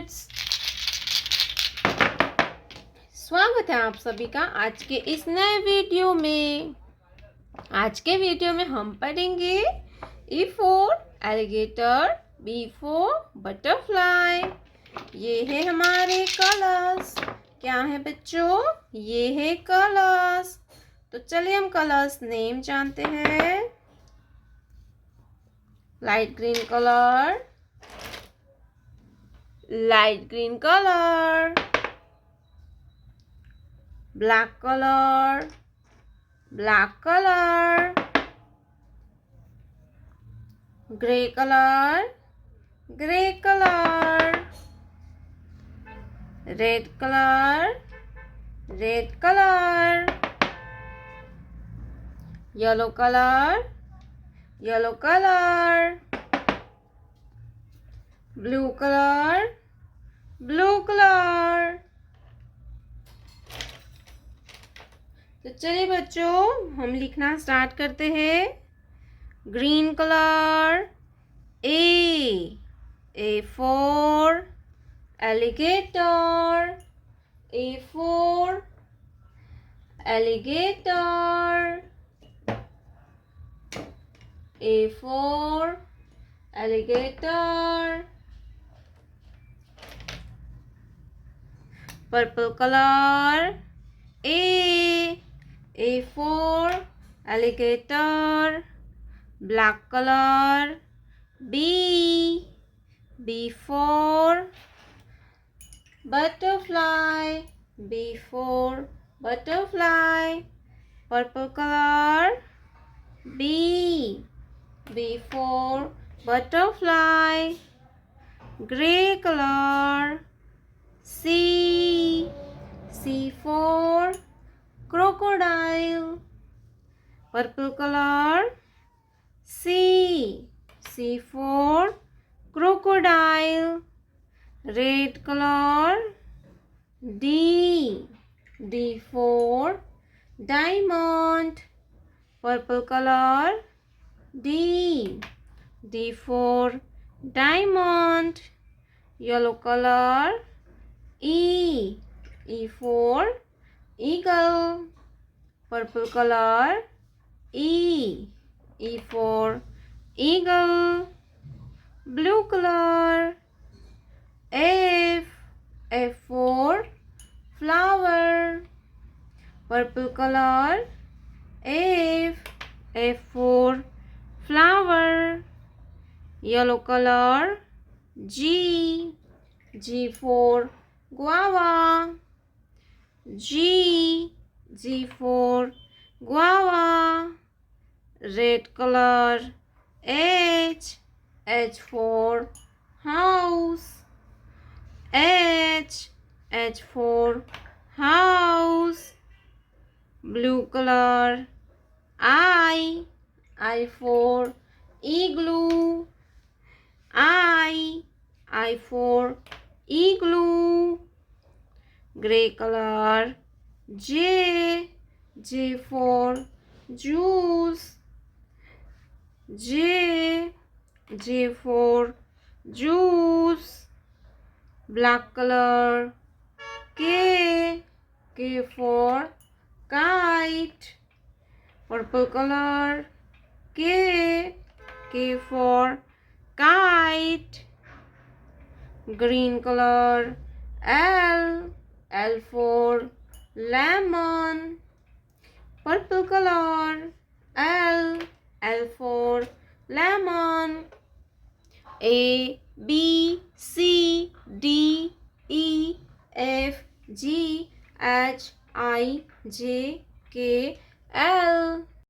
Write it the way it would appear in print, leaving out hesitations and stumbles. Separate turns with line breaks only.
Kids, स्वागत है आप सभी का आज के इस नए वीडियो में। आज के वीडियो में हम पढ़ेंगे E for alligator, B for butterfly. ये है हमारे कलर्स। क्या है बच्चों? ये है कलर्स। तो चलिए हम कलर्स नेम जानते हैं। Light green colour, light green colour, black color, black color, gray color, gray color, red color, red color, yellow color, yellow color, blue color, blue color। तो चलिए बच्चों हम लिखना स्टार्ट करते हैं। Green colour, A for alligator, A for alligator, A for alligator. Purple colour, A for alligator, black color, B for butterfly, B for butterfly, purple color, B for butterfly, gray color, C for crocodile, purple color, C for crocodile, red color, D for diamond, purple color, D for diamond, yellow color, E for eagle, purple color, E for eagle, blue color, F for flower, purple color, F for flower, yellow color, G for guava, G for guava, red color, H for house, H for house, blue color, I for igloo, I for igloo, gray color, J for juice, J for juice, black color, K for kite, purple color, K for kite, green color, L for lemon, purple color, L for lemon, A B C D E F G H I J K L,